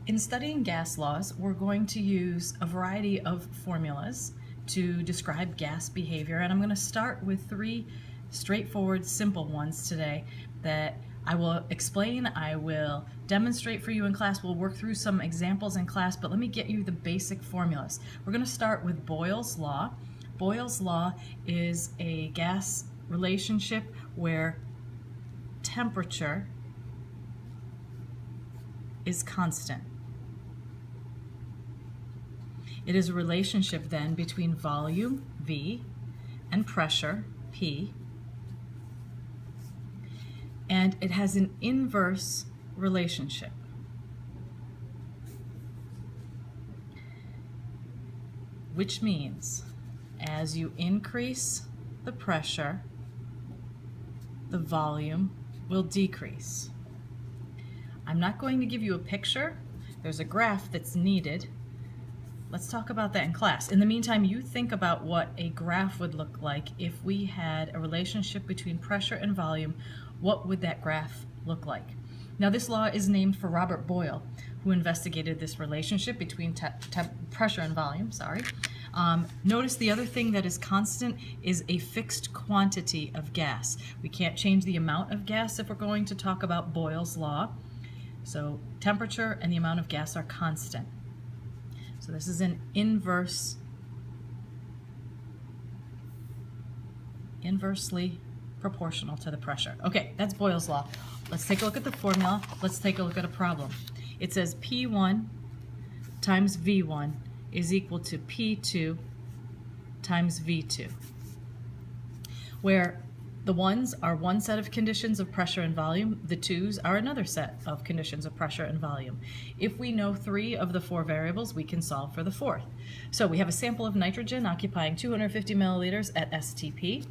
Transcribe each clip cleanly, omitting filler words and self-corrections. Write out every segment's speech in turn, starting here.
In studying gas laws, we're going to use a variety of formulas to describe gas behavior, and I'm going to start with three straightforward, simple ones today that I will explain, I will demonstrate for you in class, we'll work through some examples in class, but let me get you the basic formulas. We're going to start with Boyle's Law. Boyle's Law is a gas relationship where temperature is constant. It is a relationship then between volume, V, and pressure, P, and it has an inverse relationship. Which means as you increase the pressure, the volume will decrease. I'm not going to give you a picture. There's a graph that's needed. Let's talk about that in class. In the meantime, you think about what a graph would look like if we had a relationship between pressure and volume. What would that graph look like? Now, this law is named for Robert Boyle, who investigated this relationship between pressure and volume. Notice the other thing that is constant is a fixed quantity of gas. We can't change the amount of gas if we're going to talk about Boyle's law. So temperature and the amount of gas are constant. So this is an inversely proportional to the pressure. Okay, that's Boyle's law. Let's take a look at the formula. Let's take a look at a problem. It says P1 times V1 is equal to P2 times V2, where the ones are one set of conditions of pressure and volume, the twos are another set of conditions of pressure and volume. If we know three of the four variables, we can solve for the fourth. So we have a sample of nitrogen occupying 250 milliliters at STP.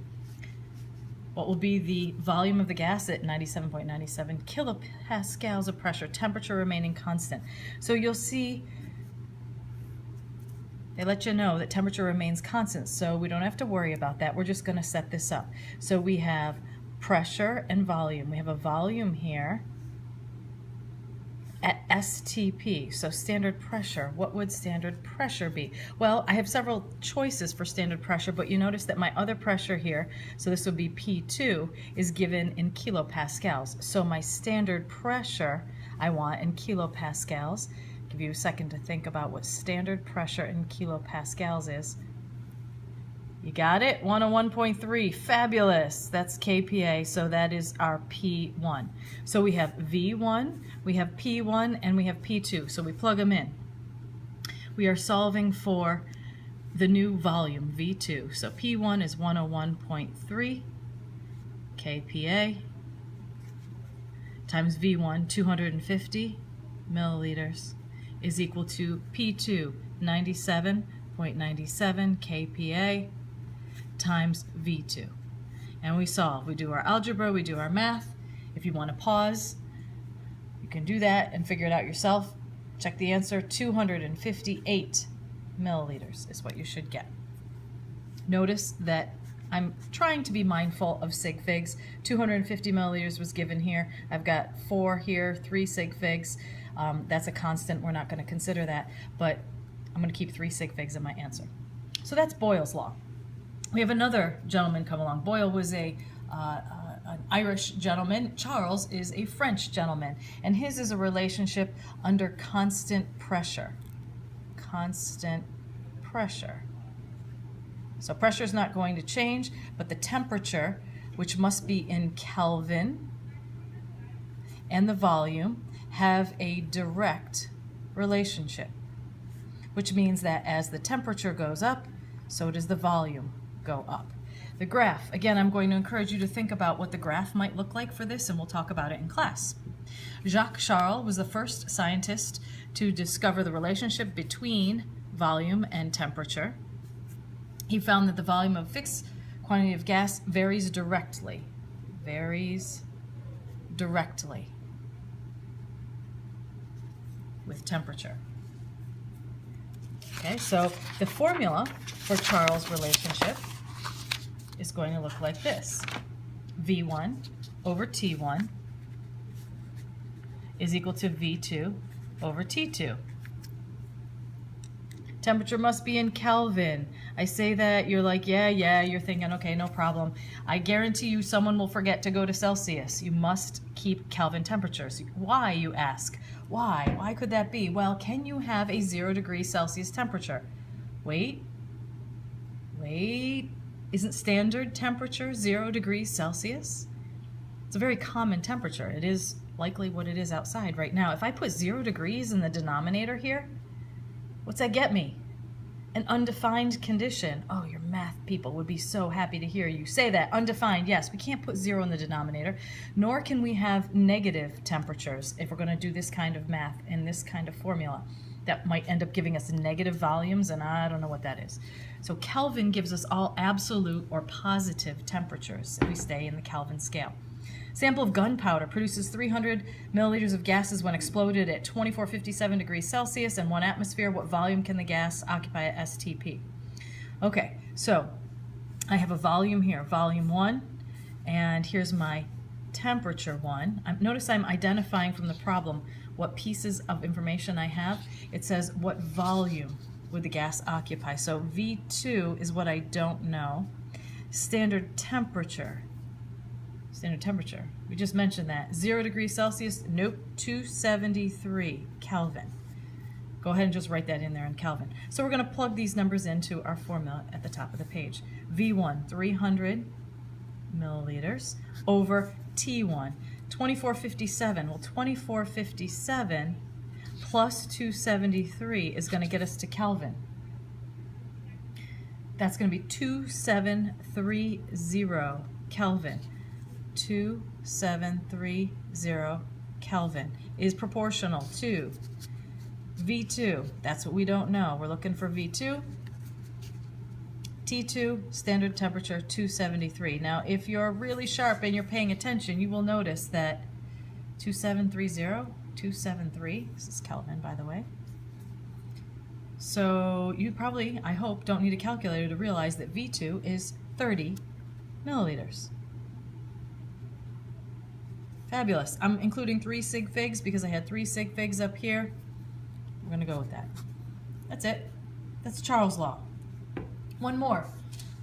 What will be the volume of the gas at 97.97 kilopascals of pressure, temperature remaining constant. So you'll see they let you know that temperature remains constant, so we don't have to worry about that. We're just going to set this up. So we have pressure and volume. We have a volume here at STP, so standard pressure. What would standard pressure be? Well, I have several choices for standard pressure, but you notice that my other pressure here, so this would be P2, is given in kilopascals. So my standard pressure I want in kilopascals. Give you a second to think about what standard pressure in kilopascals is. You got it? 101.3. Fabulous. That's kPa, so that is our P1. So we have V1, we have P1, and we have P2, so we plug them in. We are solving for the new volume, V2. So P1 is 101.3 kPa times V1, 250 milliliters, is equal to P2, 97.97 kPa times V2. And we solve. We do our algebra, we do our math. If you want to pause, you can do that and figure it out yourself. Check the answer. 258 milliliters is what you should get. Notice that I'm trying to be mindful of sig figs. 250 milliliters was given here. I've got 4 here, 3 sig figs. That's a constant. We're not going to consider that, but I'm going to keep 3 sig figs in my answer. So that's Boyle's law. We have another gentleman come along. Boyle was an Irish gentleman. Charles is a French gentleman, and his is a relationship under constant pressure. Constant pressure. So pressure is not going to change, but the temperature, which must be in Kelvin, and the volume have a direct relationship, which means that as the temperature goes up, so does the volume go up. The graph, again, I'm going to encourage you to think about what the graph might look like for this, and we'll talk about it in class. Jacques Charles was the first scientist to discover the relationship between volume and temperature. He found that the volume of a fixed quantity of gas varies directly with temperature. Okay, so the formula for Charles' relationship is going to look like this. V1 over T1 is equal to V2 over T2. Temperature must be in Kelvin. I say that, you're like, yeah, you're thinking, okay, no problem. I guarantee you someone will forget to go to Celsius. You must keep Kelvin temperatures. Why, you ask? Why? Why could that be? Well, can you have a 0 degrees Celsius temperature? Wait. Isn't standard temperature 0 degrees Celsius? It's a very common temperature. It is likely what it is outside right now. If I put 0 degrees in the denominator here, what's that get me? An undefined condition. Oh, your math people would be so happy to hear you say that. Undefined, yes. We can't put 0 in the denominator, nor can we have negative temperatures if we're going to do this kind of math in this kind of formula. That might end up giving us negative volumes, and I don't know what that is. So Kelvin gives us all absolute or positive temperatures if we stay in the Kelvin scale. Sample of gunpowder produces 300 milliliters of gases when exploded at 2457 degrees Celsius and 1 atmosphere. What volume can the gas occupy at STP? Okay, so I have a volume here, volume 1, and here's my temperature 1. Notice I'm identifying from the problem what pieces of information I have. It says what volume would the gas occupy. So V2 is what I don't know. Standard temperature. We just mentioned that. 0 degrees Celsius, nope, 273 Kelvin. Go ahead and just write that in there in Kelvin. So we're going to plug these numbers into our formula at the top of the page. V1, 300 milliliters over T1, 2457. Well, 2457 plus 273 is going to get us to Kelvin. That's going to be 2730 Kelvin. 2730 Kelvin is proportional to V2. That's what we don't know. We're looking for V2. T2, standard temperature 273. Now, if you're really sharp and you're paying attention, you will notice that 273, this is Kelvin, by the way. So you probably, I hope, don't need a calculator to realize that V2 is 30 milliliters. Fabulous. I'm including 3 sig figs because I had 3 sig figs up here. We're going to go with that. That's it. That's Charles' law. One more.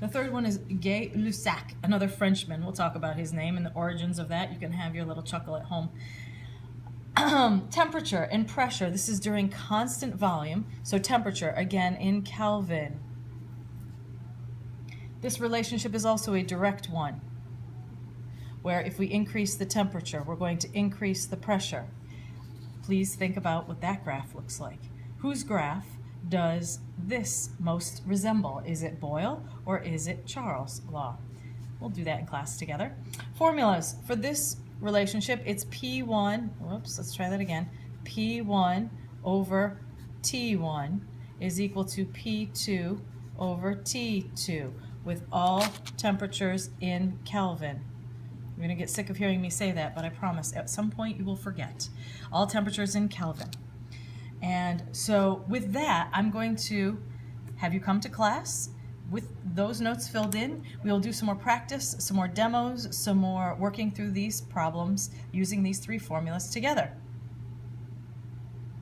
The third one is Gay-Lussac, another Frenchman. We'll talk about his name and the origins of that. You can have your little chuckle at home. Temperature and pressure. This is during constant volume. So temperature, again, in Kelvin. This relationship is also a direct one, where if we increase the temperature, we're going to increase the pressure. Please think about what that graph looks like. Whose graph does this most resemble? Is it Boyle or is it Charles' law? We'll do that in class together. Formulas for this relationship, it's P1, whoops, let's try that again. P1 over T1 is equal to P2 over T2 with all temperatures in Kelvin. You're going to get sick of hearing me say that, but I promise at some point you will forget. All temperatures in Kelvin. And so with that, I'm going to have you come to class with those notes filled in. We'll do some more practice, some more demos, some more working through these problems using these 3 formulas together.